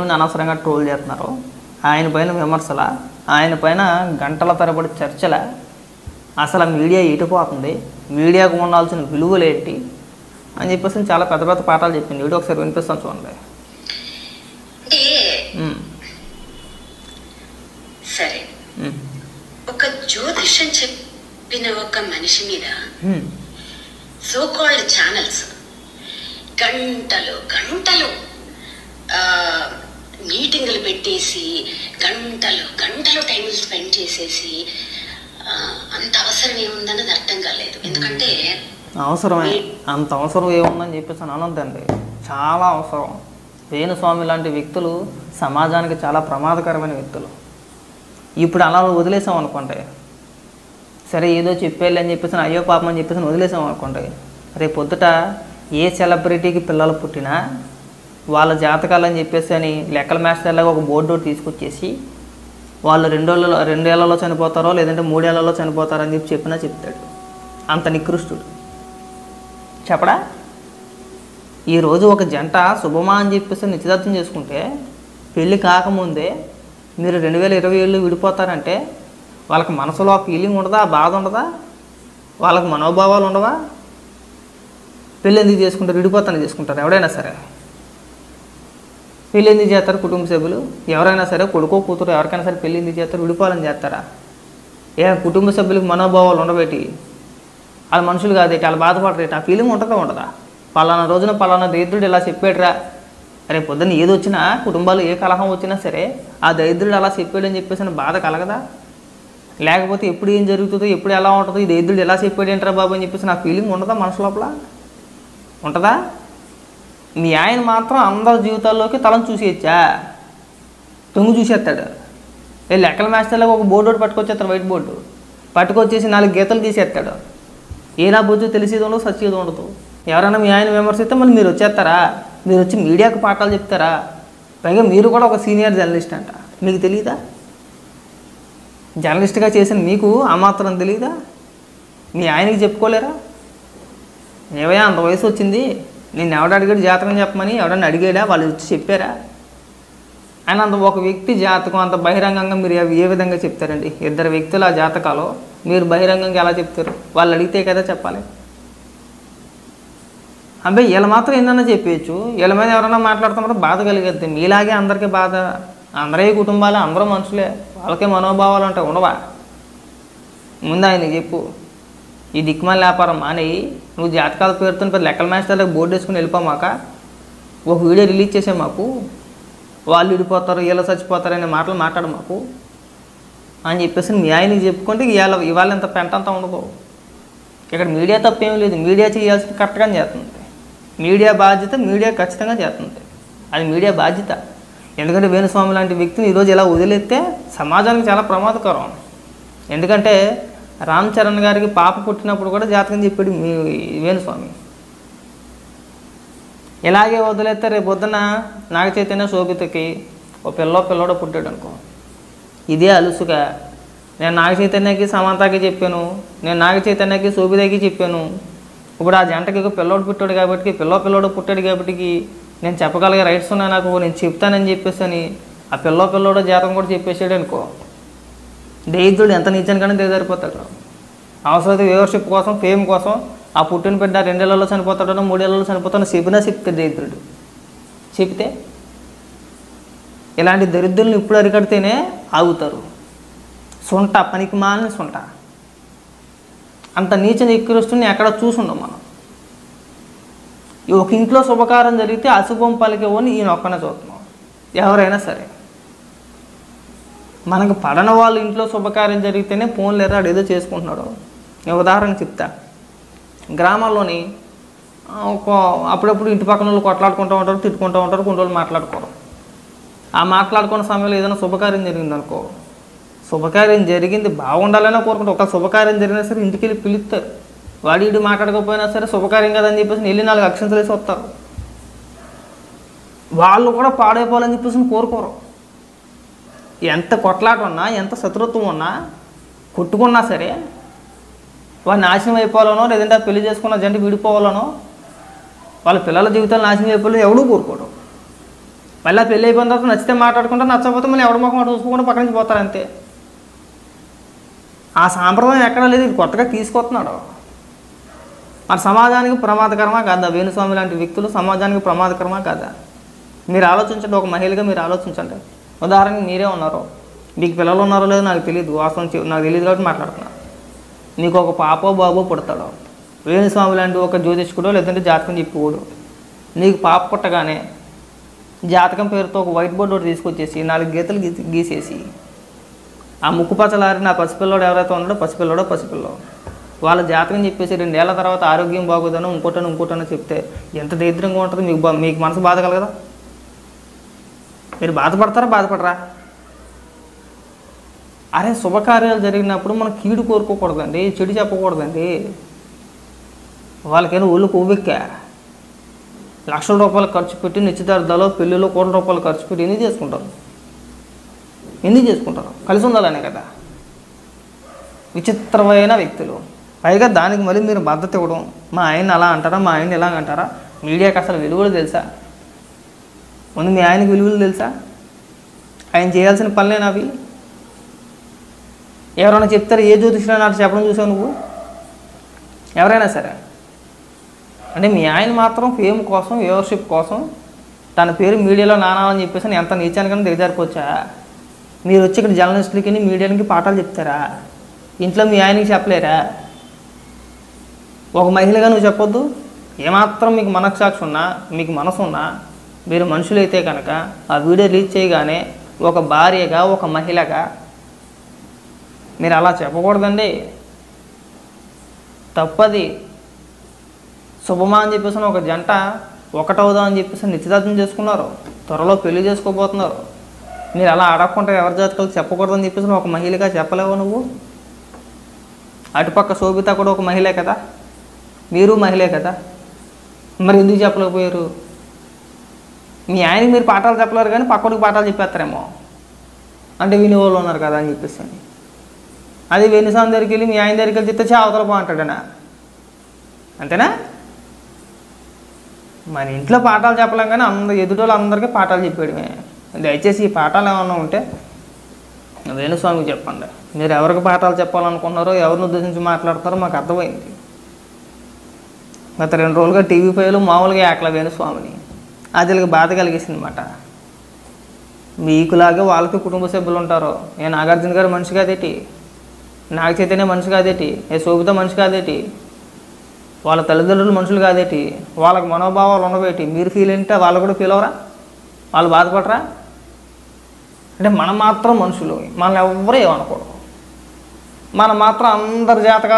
అనవసరంగా ట్రోల్ చేస్తున్నారు. ఆయన పైన విమర్శల, ఆయన పైన గంటల తరబడి చర్చల. అసలు మీడియా ఎటుపోతుంది, మీడియాకు ఉండాల్సిన విలువలు ఏంటి అని చెప్పేసి చాలా పెద్ద పెద్ద పాఠాలు చెప్పింది. వీడియో ఒకసారి వినిపిస్తాను చూడండి. సరే, ఒక జ్యోతిషం చెప్పిన ఒక మనిషి మీద సో కాల్డ్ ఛానల్స్ గంటలు గంటలు మీటింగులు పెట్టేసి గంటలు గంటలు టైం స్పెండ్ చేసేసి అంత అవసరం ఏముందన్నది అర్థం కాలేదు. ఎందుకంటే అంత అవసరం ఏముందని చెప్పేసి అనొద్దండి. చాలా అవసరం. వేణుస్వామి లాంటి వ్యక్తులు సమాజానికి చాలా ప్రమాదకరమైన వ్యక్తులు. ఇప్పుడు అలా వదిలేసాం అనుకోండి, సరే ఏదో చెప్పేళ్ళి అని చెప్పేసి అయ్యో పాపం అని చెప్పేసి వదిలేసాం అనుకోండి, రేపు పొద్దుట ఏ సెలబ్రిటీకి పిల్లలు పుట్టినా వాళ్ళ జాతకాలు అని చెప్పేసి అని లెక్కల మాస్టర్లాగా ఒక బోర్డు తీసుకొచ్చేసి వాళ్ళు 2 ఏళ్లలో చనిపోతారో లేదంటే 3 ఏళ్లలో చనిపోతారని చెప్పి చెప్పినా చెప్తాడు. అంత నికృష్టుడు చెప్పడా. ఈరోజు ఒక జంట శుభమా అని చెప్పేసి నిశ్చితార్థం చేసుకుంటే పెళ్ళి కాకముందే మీరు 2027 విడిపోతారంటే వాళ్ళకి మనసులో ఆ ఫీలింగ్ ఉండదా, ఆ బాధ ఉండదా, వాళ్ళకి మనోభావాలు ఉండవా? పెళ్ళి ఎందుకు చేసుకుంటారు? విడిపోతాను చేసుకుంటారు. ఎవడైనా సరే పెళ్ళి ఎందుకు చేస్తారు? కుటుంబ సభ్యులు ఎవరైనా సరే, కొడుకో కూతురు ఎవరికైనా సరే పెళ్ళి ఎందుకు చేస్తారు? విడిపోవాలని చేస్తారా? కుటుంబ సభ్యులకు మనోభావాలు ఉండబెట్టి వాళ్ళ మనుషులు కాదేటి, వాళ్ళు బాధపడరేటి, ఆ ఫీలింగ్ ఉంటుందా ఉండదా? పలానా రోజున పలానా దరిద్రుడు ఇలా చెప్పాడురా, రేపు పొద్దున్న ఏది వచ్చినా కుటుంబాలు ఏ కలహం వచ్చినా సరే ఆ దరిద్రుడు అలా చెప్పాడు అని చెప్పేసి బాధ కలగదా? లేకపోతే ఎప్పుడు ఏం జరుగుతుందో, ఎప్పుడు ఎలా ఉంటుందో, ఈ దరిద్రుడు ఎలా చెప్పాడు ఏంట్రా బాబు అని చెప్పేసి నా ఫీలింగ్ ఉండదా? మనసు లోపల ఉంటుందా? మీ ఆయన మాత్రం అందరి జీవితాల్లోకి తలను చూసేయచ్చా? తొంగు చూసేస్తాడు. లెక్కల మాస్టర్లాగా ఒక బోర్డు ఒకటి పట్టుకొచ్చేస్తాడు, వైట్ బోర్డు పట్టుకొచ్చేసి 4 గీతలు తీసేస్తాడు. ఏనా బొజ్జు తెలిసేది ఉండదు, సచ్చేది ఉండదు. ఎవరైనా మీ ఆయన విమర్శిస్తే మళ్ళీ మీరు వచ్చేస్తారా? మీరు వచ్చి మీడియాకు పాఠాలు చెప్తారా? పైగా మీరు కూడా ఒక సీనియర్ జర్నలిస్ట్ అంట, మీకు తెలియదా? జర్నలిస్ట్గా చేసిన మీకు ఆ మాత్రం తెలియదా? మీ ఆయనకి చెప్పుకోలేరా? ఏవయ్యా అంత వయసు వచ్చింది, నేను ఎవడ అడిగాడు జాతకం చెప్పమని ఎవడన్నా అడిగాడా? వాళ్ళు వచ్చి చెప్పారా? ఆయన అంత ఒక వ్యక్తి జాతకం అంత బహిరంగంగా మీరు ఏ విధంగా చెప్తారండి? 2 వ్యక్తుల ఆ జాతకాలు మీరు బహిరంగంగా ఎలా చెప్తారు? వాళ్ళు అడిగితే కదా చెప్పాలి. అబ్బాయి వీళ్ళ మాత్రం ఏందన్నా చెప్పేయచ్చు, వీళ్ళ మీద ఎవరైనా మాట్లాడుతున్నప్పుడు బాధ కలిగేది. మీలాగే అందరికీ బాధ, అందరే కుటుంబాలు, అందరూ మనుషులే, వాళ్ళకే మనోభావాలు ఉంటాయి, ఉండవా? ముందు ఆయన చెప్పు, ఈ దిక్కుమాల వ్యాపారం మానేయి, నువ్వు జాతకాల పేరుతో పెద్ద లెక్కల మాస్టర్లకు బోర్డు వేసుకుని వెళ్ళిపోమాక, ఒక వీడియో రిలీజ్ చేసే మాకు, వాళ్ళు విడిపోతారు వీళ్ళు చచ్చిపోతారు అనే మాటలు మాట్లాడు మాకు అని చెప్పేసి మీ ఆయనకి చెప్పుకుంటే ఇవాళ ఇంత పెంటంతా ఉండదు. ఇక్కడ మీడియా తప్పేమీ లేదు, మీడియా చేయాల్సింది కరెక్ట్గా చేస్తుంది. మీడియా బాధ్యత మీడియా ఖచ్చితంగా చేస్తుంది, అది మీడియా బాధ్యత. ఎందుకంటే వేణుస్వామి లాంటి వ్యక్తిని ఈరోజు ఇలా వదిలేస్తే సమాజానికి చాలా ప్రమాదకరం. ఎందుకంటే రామ్ చరణ్ గారికి పాప పుట్టినప్పుడు కూడా జాతకం చెప్పాడు మీ వేణుస్వామి. ఇలాగే వదిలేస్తే రేపు పొద్దున నాగ చైతన్య శోభితకి ఓ పిల్లోడో పుట్టాడు అనుకో, ఇదే అలుసుగా నేను నాగ చైతన్యకి సమంతకి చెప్పాను, నేను నాగ చైతన్యకి శోభితకి చెప్పాను, ఇప్పుడు ఆ జంటకి పిల్లోడు పుట్టాడు కాబట్టి పిల్లోడు పుట్టాడు కాబట్టి నేను చెప్పగలిగే రైట్స్ ఉన్నాయి నాకు, నేను చెప్తానని చెప్పేసి అని ఆ పిల్లోడో జాతకం కూడా చెప్పేసాడు అనుకో, దరిద్రుడు ఎంత నీచానికైనా దిగజారిపోతాడు. అవసరమైతే వ్యూవర్షిప్ కోసం, ఫేమ్ కోసం ఆ పుట్టిన బిడ్డ 2 ఏళ్లలో చనిపోతాడో 3 ఏళ్లలో చనిపోతాడో చెప్తే దరిద్రుడు చెప్తే. ఇలాంటి దరిద్రులను ఇప్పుడు అరికడితేనే ఆగుతారు. సొంట పనికి మాలిన సొంట అంత నీచ నికృష్టుని ఎక్కడ చూసుండం మనం. ఒక ఇంట్లో శుభకారం జరిగితే అశుభం పలికేవని ఈయన ఒక్కనే చూస్తున్నాం. ఎవరైనా సరే మనకు పడన వాళ్ళు ఇంట్లో శుభకార్యం జరిగితేనే ఫోన్ లేదా ఏదో చేసుకుంటున్నాడు. నేను ఉదాహరణ చెప్తా. గ్రామాల్లోని అప్పుడప్పుడు ఇంటి పక్కన వాళ్ళు కొట్లాడుకుంటూ ఉంటారు, తిట్టుకుంటూ ఉంటారు, కొన్ని రోజులు మాట్లాడుకోరు. ఆ మాట్లాడుకున్న సమయంలో ఏదైనా శుభకార్యం జరిగిందనుకో, శుభకార్యం జరిగింది బాగుండాలనే కోరుకుంటారు. ఒక శుభకార్యం జరిగినా సరే ఇంటికి వెళ్ళి పిలుస్తారు. వాడి మాట్లాడకపోయినా సరే శుభకార్యం కదని చెప్పేసి వెళ్ళి 4 అక్షంతలు వేసి వస్తారు. వాళ్ళు కూడా పాడైపోవాలని చెప్పేసి కోరుకోరు. ఎంత కొట్లాట ఉన్నా, ఎంత శత్రుత్వం ఉన్నా, కొట్టుకున్నా సరే వాడు నాశనం అయిపోవాలనో లేదంటే పెళ్లి చేసుకున్న జంట విడిపోవాలనో వాళ్ళ పిల్లల జీవితాలు నాశనం అయిపోవాలో ఎవడూ కోరుకోవడం. మళ్ళీ పెళ్ళి అయిపోయిన తర్వాత నచ్చితే మాట్లాడుకుంటారు, నచ్చకపోతే మళ్ళీ ఎవరి ముఖం చూసుకోకుండా పక్క నుంచి పోతారు అంతే. ఆ సాంప్రదాయం ఎక్కడా లేదు, ఇది కొత్తగా తీసుకొస్తున్నాడు. మరి సమాజానికి ప్రమాదకరమా కాదా? వేణుస్వామి లాంటి వ్యక్తులు సమాజానికి ప్రమాదకరమా కాదా? మీరు ఆలోచించండి, ఒక మహిళగా మీరు ఆలోచించండి. ఉదాహరణకి మీరే ఉన్నారు, మీకు పిల్లలు ఉన్నారో లేదో నాకు తెలియదు, వాస్తవం నాకు తెలియదు కాబట్టి మాట్లాడుతున్నా. మీకు ఒక పాపో బాబో పుడతాడు, వేణుస్వామి లాంటి ఒక జ్యోతిష్కుడో లేదంటే జాతకం చెప్పుకోడు. నీకు పాప పుట్టగానే జాతకం పేరుతో ఒక వైట్ బోర్డు ఒకటి తీసుకొచ్చేసి 4 గీతలు గీసేసి ఆ ముక్కు పచ్చలారి నా పసిపిల్లోడు ఎవరైతే ఉన్నాడో పసిపిల్లో వాళ్ళ జాతకం చెప్పేసి 2 ఏళ్ల తర్వాత ఆరోగ్యం బాగోదనో ఇంకోటనో చెప్తే ఎంత దరిద్రంగా ఉంటుందో మీకు మనసు బాధ కలగదా? మీరు బాధపడరా? అరే శుభకార్యాలు జరిగినప్పుడు మనం కీడు కోరుకోకూడదండి, చెడు చెప్పకూడదండి. వాళ్ళకైనా ఒళ్ళు కొవ్వెక్కా లక్షల రూపాయలు ఖర్చు పెట్టి నిశ్చితార్థాలు పెళ్ళిలో కోట్ల రూపాయలు ఖర్చు పెట్టి ఎందుకు చేసుకుంటారు? కలిసి ఉండాలనే కదా. విచిత్రమైన వ్యక్తులు. పైగా దానికి మళ్ళీ మీరు మద్దతు ఇవ్వడం, మా ఆయన అలా అంటారా, మా ఆయన ఇలా అంటారా? మీడియాకి అసలు విలువలు తెలుసా? ముందు మీ ఆయనకి విలువలు తెలుసా? ఆయన చేయాల్సిన పనులేనా అవి? ఎవరైనా చెప్తారు, ఏ జ్యోతిష్యులు నాకు చెప్పడం చూసావు నువ్వు? ఎవరైనా సరే. అంటే మీ ఆయన మాత్రం ఫేమ్ కోసం, వ్యూవర్షిప్ కోసం తన పేరు మీడియాలో నానాలని చెప్పేసి ఎంత నీచానికన్నా దిగజారిపోవచ్చా? మీరు వచ్చి ఇక్కడ జర్నలిస్టులకి మీడియానికి పాఠాలు చెప్తారా? ఇంట్లో మీ ఆయనకి చెప్పలేరా? ఒక మహిళగా నువ్వు చెప్పొద్దు? ఏమాత్రం మీకు మనస్సాక్షి ఉన్నా, మీకు మనసు ఉన్నా, మీరు మనుషులైతే కనుక ఆ వీడియో రిలీజ్ చేయగానే ఒక భార్యగా, ఒక మహిళగా మీరు అలా చెప్పకూడదండి. తప్పది. శుభమా అని చెప్పేసి ఒక జంట ఒకటవుదా అని చెప్పేసి నిశ్చితార్థం చేసుకున్నారు, త్వరలో పెళ్లి చేసుకోబోతున్నారు. మీరు అలా అడగకుండా ఎవరి జాతకాలు చెప్పకూడదని చెప్పేసి ఒక మహిళగా చెప్పలేవు నువ్వు? అటుపక్క శోభిత కూడా ఒక మహిళే కదా, మీరు మహిళే కదా, మరి ఎందుకు చెప్పలేకపోయారు? మీ ఆయనకి మీరు పాఠాలు చెప్పలేరు కానీ పక్కడికి పాఠాలు చెప్పేస్తారేమో, అంటే వినేవాళ్ళు ఉన్నారు కదా అని చెప్పేసి. అది వేణుస్వామి దగ్గరికి వెళ్ళి మీ ఆయన దగ్గరికి వెళ్ళి చెప్తే అవతల బాగుంటాడనా? అంతేనా? మన ఇంట్లో పాఠాలు చెప్పలేం కానీ ఎదుటోళ్ళు అందరికీ పాఠాలు చెప్పేయడమే. దయచేసి ఈ పాఠాలు ఏమన్నా ఉంటే వేణుస్వామికి చెప్పండి. మీరు ఎవరికి పాఠాలు చెప్పాలనుకున్నారో, ఎవరిని ఉద్దేశించి మాట్లాడతారో మాకు అర్థమైంది. గత 2 రోజులుగా టీవీ5లో మామూలుగా ఏకల వేణుస్వామిని అదిలకి బాధ కలిగేసింది అన్నమాట. మీకులాగే వాళ్ళకి కుటుంబ సభ్యులు ఉంటారు. ఏ నాగార్జున గారు మనిషి కాదేటి, నాగ చైతన్య మనిషి కాదేటి, ఏ శోభిత మనిషి కాదేటి, వాళ్ళ తల్లిదండ్రులు మనుషులు కాదేటి, వాళ్ళకి మనోభావాలు ఉండవేటి? మీరు ఫీల్ ఏంటంటే వాళ్ళు కూడా ఫీల్ అవరా? వాళ్ళు బాధపడరా? అంటే మనం మాత్రం మనుషులు, మనల్ని ఎవ్వరూ ఏమనకూడదు. మనం మాత్రం అందరి జాతకాలు